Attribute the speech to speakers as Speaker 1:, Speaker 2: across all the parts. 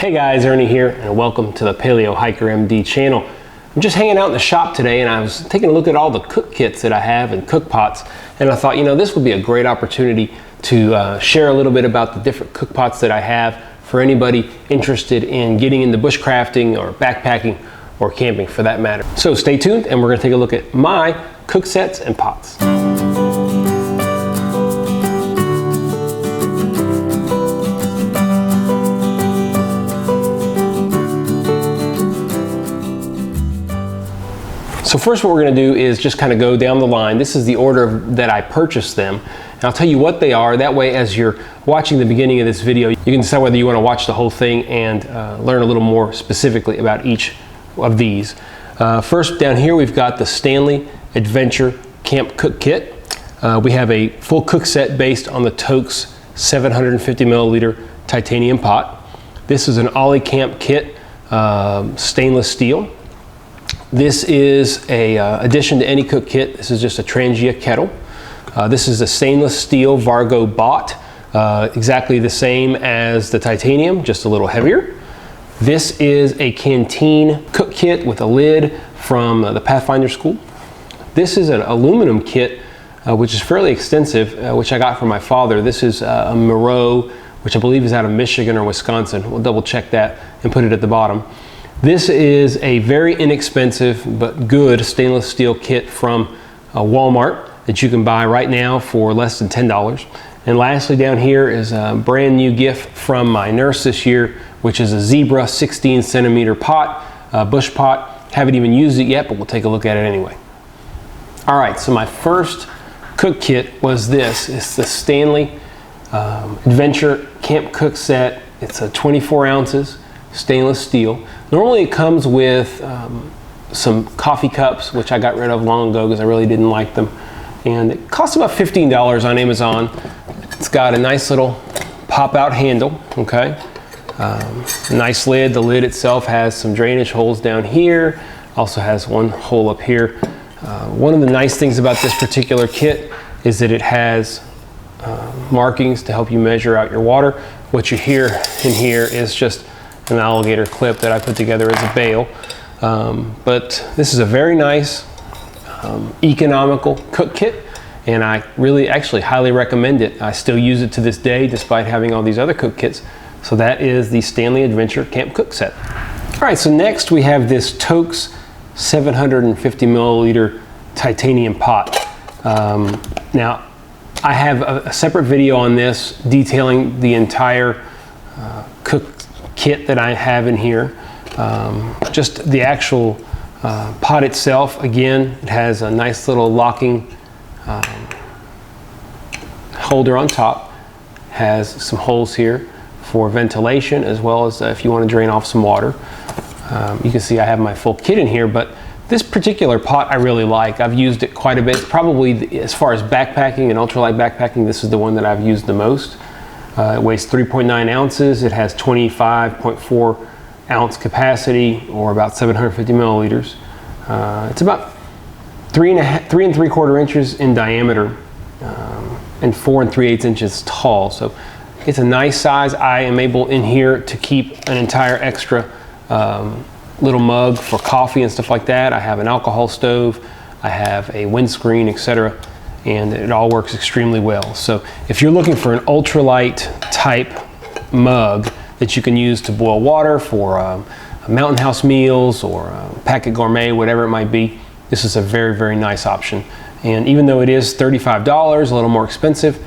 Speaker 1: Hey guys, Ernie here, and welcome to the Paleo Hiker MD channel. I'm just hanging out in the shop today, and I was taking a look at all the cook kits that I have and cook pots, and I thought, this would be a great opportunity to share a little bit about the different cook pots that I have for anybody interested in getting into bushcrafting or backpacking or camping for that matter. So stay tuned, and we're going to take a look at my cook sets and pots. So first what we're going to do is just kind of go down the line. This is the order that I purchased them. And I'll tell you what they are. That way, as you're watching the beginning of this video, you can decide whether you want to watch the whole thing and learn a little more specifically about each of these. First, down here, we've got the Stanley Adventure Camp Cook Kit. We have a full cook set based on the Toaks 750 milliliter titanium pot. This is an Ollie Camp kit, stainless steel. This is a addition to any cook kit. This is just a Trangia kettle. This is a stainless steel Vargo bot, exactly the same as the titanium, just a little heavier. This is a canteen cook kit with a lid from the Pathfinder School. This is an aluminum kit, which is fairly extensive, which I got from my father. This is a Moreau, which I believe is out of Michigan or Wisconsin. We'll double check that and put it at the bottom. This is a very inexpensive but good stainless steel kit from Walmart that you can buy right now for less than $10. And lastly, down here is a brand new gift from my nurse this year, which is a Zebra 16 centimeter pot, bush pot. Haven't even used it yet, but we'll take a look at it anyway. All right, so my first cook kit was this. It's the Stanley Adventure Camp Cook Set. It's a 24 ounces stainless steel. Normally it comes with some coffee cups, which I got rid of long ago because I really didn't like them. And it costs about $15 on Amazon. It's got a nice little pop-out handle, okay? Nice lid. The lid itself has some drainage holes down here. Also has one hole up here. One of the nice things about this particular kit is that it has markings to help you measure out your water. What you hear in here is just an alligator clip that I put together as a bail. But this is a very nice, economical cook kit, and I really actually highly recommend it. I still use it to this day despite having all these other cook kits. So that is the Stanley Adventure Camp Cook Set. All right, so next we have this Toaks 750 milliliter titanium pot. Now, I have a separate video on this detailing the entire cook kit that I have in here. Just the actual pot itself, again, it has a nice little locking holder on top, has some holes here for ventilation, as well as if you want to drain off some water. You can see I have my full kit in here, but this particular pot I really like. I've used it quite a bit. Probably as far as backpacking and ultralight backpacking, this is the one that I've used the most. It weighs 3.9 ounces. It has 25.4 ounce capacity, or about 750 milliliters. It's about 3 3/4 inches in diameter and 4 3/8 inches tall. So it's a nice size. I am able in here to keep an entire extra little mug for coffee and stuff like that. I have an alcohol stove. I have a windscreen, etc. And it all works extremely well. So if you're looking for an ultralight type mug that you can use to boil water for Mountain House meals or Packet Gourmet, whatever it might be, this is a very, very nice option. And even though it is $35, a little more expensive,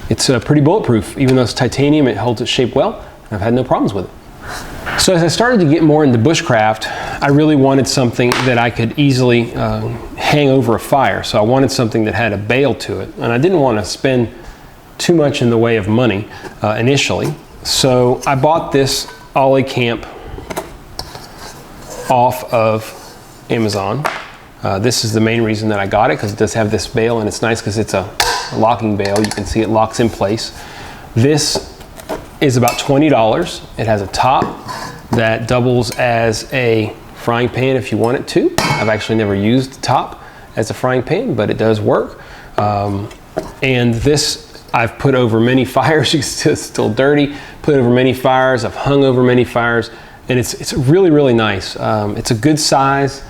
Speaker 1: it's pretty bulletproof. Even though it's titanium, it holds its shape well. I've had no problems with it. So as I started to get more into bushcraft, I really wanted something that I could easily hang over a fire. So I wanted something that had a bail to it. And I didn't want to spend too much in the way of money initially. So I bought this Ollie Camp off of Amazon. This is the main reason that I got it, because it does have this bail, and it's nice because it's a locking bail. You can see it locks in place. This is about $20. It has a top that doubles as a frying pan if you want it to. I've actually never used the top as a frying pan, but it does work. And this I've put over many fires. It's still dirty. Put over many fires. I've hung over many fires, and it's really, really nice. It's a good size.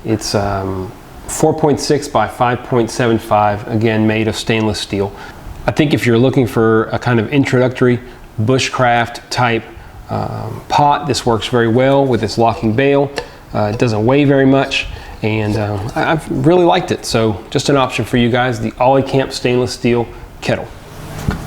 Speaker 1: It's 4.6 by 5.75, again made of stainless steel. I think if you're looking for a kind of introductory bushcraft type pot, this works very well with its locking bail. It doesn't weigh very much, and I've really liked it. So just an option for you guys, the Ollie Camp stainless steel kettle.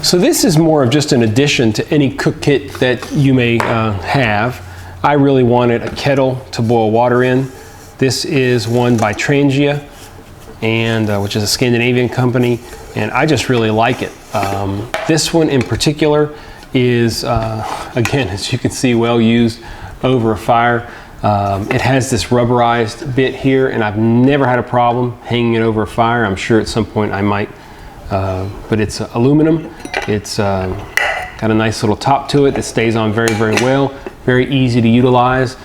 Speaker 1: So this is more of just an addition to any cook kit that you may have. I really wanted a kettle to boil water in. This is one by Trangia, and which is a Scandinavian company, and I just really like it. This one in particular is, again, as you can see, well used over a fire. It has this rubberized bit here, and I've never had a problem hanging it over a fire. I'm sure at some point I might, but it's aluminum. It's got a nice little top to it that stays on very, very well. Very easy to utilize.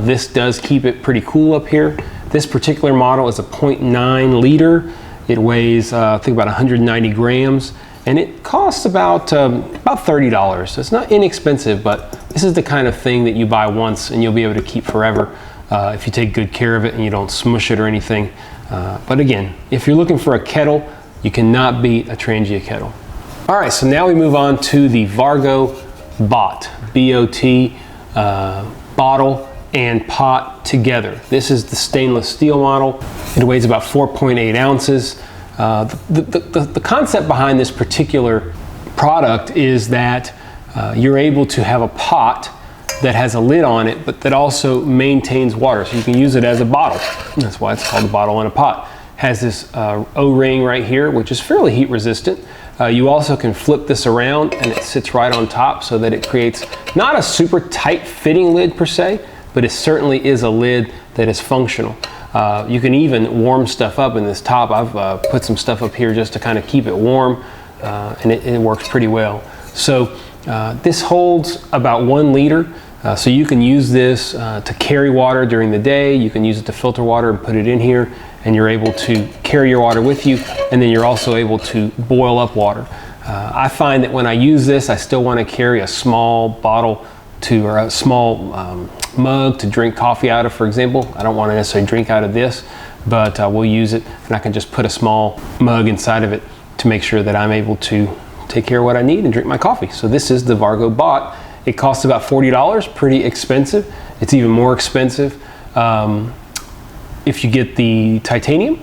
Speaker 1: This does keep it pretty cool up here. This particular model is a 0.9 liter. It weighs, I think, about 190 grams, and it costs about $30. So it's not inexpensive, but this is the kind of thing that you buy once and you'll be able to keep forever if you take good care of it and you don't smush it or anything. But again, if you're looking for a kettle, you cannot beat a Trangia kettle. All right, so now we move on to the Vargo Bot, B-O-T, bottle and pot together. This is the stainless steel model. It weighs about 4.8 ounces. The concept behind this particular product is that you're able to have a pot that has a lid on it, but that also maintains water. So you can use it as a bottle. That's why it's called a bottle and a pot. Has this O-ring right here, which is fairly heat resistant. You also can flip this around and it sits right on top so that it creates not a super tight fitting lid per se, but it certainly is a lid that is functional. You can even warm stuff up in this top. I've put some stuff up here just to kind of keep it warm, and it works pretty well. So this holds about 1 liter. So you can use this to carry water during the day. You can use it to filter water and put it in here, and you're able to carry your water with you, and then you're also able to boil up water. I find that when I use this, I still want to carry a small bottle or a small mug to drink coffee out of, for example. I don't want to necessarily drink out of this, but we'll use it, and I can just put a small mug inside of it to make sure that I'm able to take care of what I need and drink my coffee. So this is the Vargo Bot. It costs about $40, pretty expensive. It's even more expensive if you get the titanium.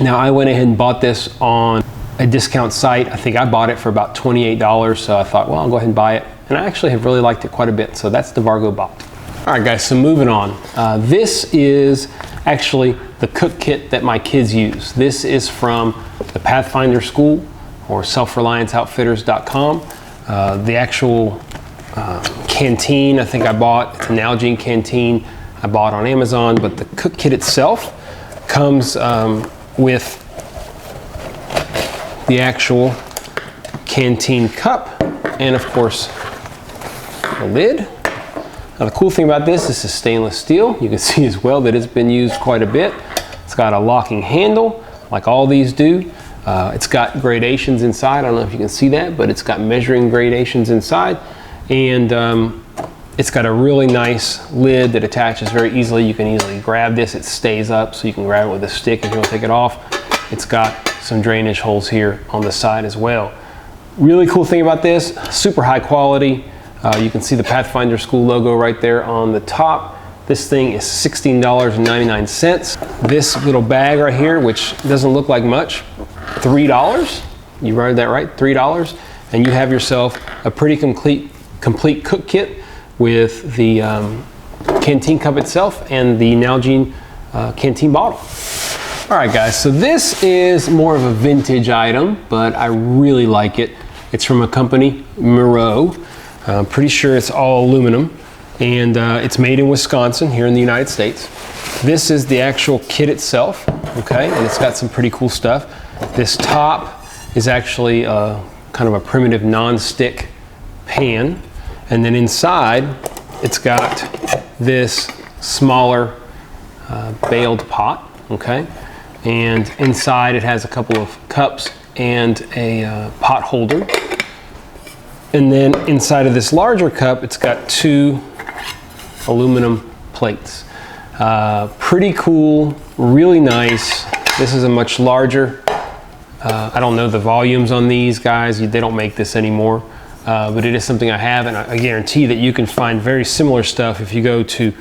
Speaker 1: Now I went ahead and bought this on a discount site. I think I bought it for about $28, so I thought, well, I'll go ahead and buy it. And I actually have really liked it quite a bit. So that's the Vargo Bot. All right, guys, so moving on. This is actually the cook kit that my kids use. This is from the Pathfinder School or selfrelianceoutfitters.com. The actual canteen I think I bought, it's an Nalgene canteen I bought on Amazon, but the cook kit itself comes with the actual canteen cup and of course the lid. Now the cool thing about this is stainless steel. You can see as well that it's been used quite a bit. It's got a locking handle like all these do. It's got gradations inside. I don't know if you can see that, but it's got measuring gradations inside, and it's got a really nice lid that attaches very easily. You can easily grab this. It stays up, so you can grab it with a stick if you want to take it off. It's got some drainage holes here on the side as well. Really cool thing about this, super high quality. You can see the Pathfinder School logo right there on the top. This thing is $16.99. This little bag right here, which doesn't look like much, $3. You read that right, $3. And you have yourself a pretty complete cook kit with the canteen cup itself and the Nalgene canteen bottle. All right, guys, so this is more of a vintage item, but I really like it. It's from a company, Moreau. I'm pretty sure it's all aluminum, and it's made in Wisconsin here in the United States. This is the actual kit itself, okay, and it's got some pretty cool stuff. This top is actually kind of a primitive non-stick pan, and then inside it's got this smaller bailed pot, okay, and inside it has a couple of cups and a pot holder. And then inside of this larger cup, it's got 2 aluminum plates. Pretty cool, really nice. This is a much larger. I don't know the volumes on these guys. They don't make this anymore, but it is something I have, and I guarantee that you can find very similar stuff if you go to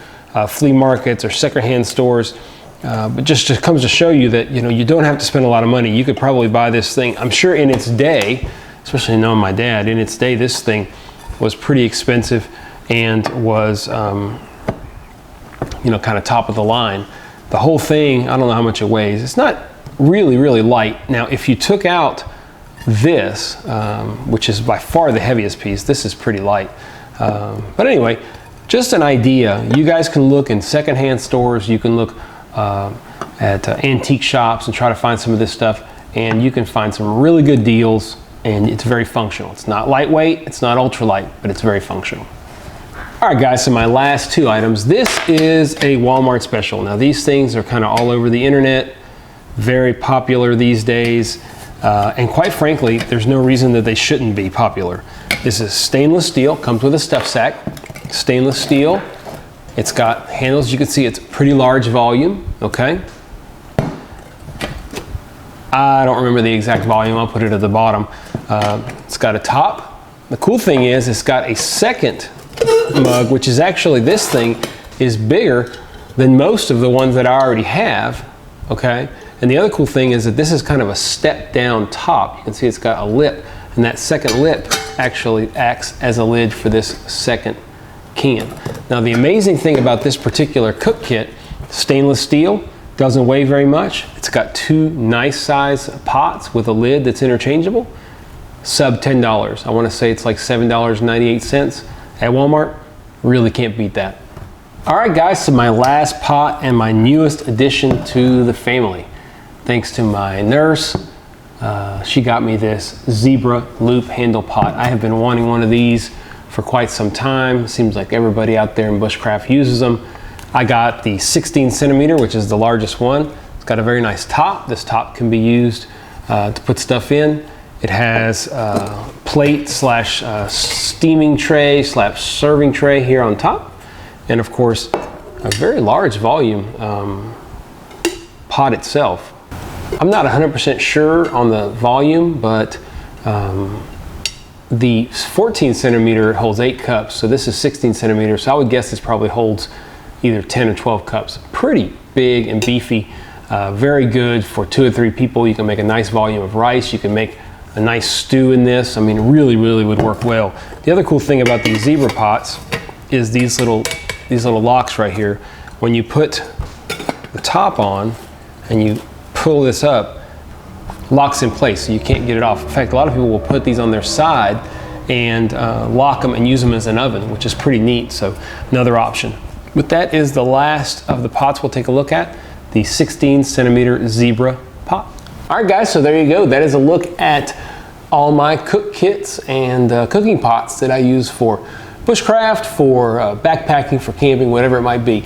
Speaker 1: flea markets or secondhand stores. But just comes to show you that, you know, you don't have to spend a lot of money. You could probably buy this thing. I'm sure in its day, especially knowing my dad, in its day, this thing was pretty expensive and was, you know, kind of top of the line. The whole thing, I don't know how much it weighs. It's not really, really light. Now, if you took out this, which is by far the heaviest piece, this is pretty light. But anyway, just an idea. You guys can look in secondhand stores. You can look at antique shops and try to find some of this stuff, and you can find some really good deals, and it's very functional. It's not lightweight, it's not ultralight, but it's very functional. All right, guys, so my last 2 items. This is a Walmart special. Now, these things are kind of all over the internet, very popular these days, and quite frankly, there's no reason that they shouldn't be popular. This is stainless steel, comes with a stuff sack, stainless steel. It's got handles. You can see it's a pretty large volume, okay? I don't remember the exact volume. I'll put it at the bottom. It's got a top. The cool thing is it's got a second mug, which is actually, this thing is bigger than most of the ones that I already have, okay? And the other cool thing is that this is kind of a step down top. You can see it's got a lip, and that second lip actually acts as a lid for this second can. Now, the amazing thing about this particular cook kit, stainless steel, doesn't weigh very much. It's got 2 nice size pots with a lid that's interchangeable. Sub $10. I want to say it's like $7.98 at Walmart. Really can't beat that. All right, guys, so my last pot and my newest addition to the family. Thanks to my nurse, she got me this zebra loop handle pot. I have been wanting one of these for quite some time. Seems like everybody out there in bushcraft uses them. I got the 16 centimeter, which is the largest one. It's got a very nice top. This top can be used to put stuff in. It has plate slash steaming tray slash serving tray here on top. And of course, a very large volume pot itself. I'm not 100% sure on the volume, but the 14 centimeter holds 8 cups, so this is 16 centimeters, so I would guess this probably holds either 10 or 12 cups. Pretty big and beefy, very good for 2 or 3 people. You can make a nice volume of rice, you can make a nice stew in this. I mean, really would work well. The other cool thing about these zebra pots is these little locks right here. When you put the top on and you pull this up, locks in place, so you can't get it off. In fact, a lot of people will put these on their side and lock them and use them as an oven, which is pretty neat, so another option. But that is the last of the pots we'll take a look at, the 16 centimeter zebra pot. All right, guys, so there you go. That is a look at all my cook kits and cooking pots that I use for bushcraft, for backpacking, for camping, whatever it might be.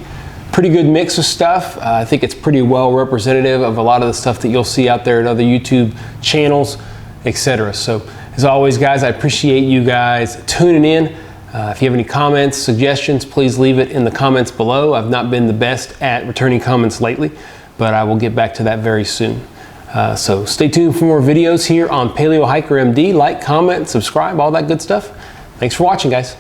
Speaker 1: Pretty good mix of stuff. I think it's pretty well representative of a lot of the stuff that you'll see out there at other YouTube channels, etc. So as always, guys, I appreciate you guys tuning in. If you have any comments, suggestions, please leave it in the comments below. I've not been the best at returning comments lately, but I will get back to that very soon. So stay tuned for more videos here on Paleo Hiker MD. Like, comment, subscribe, all that good stuff. Thanks for watching, guys.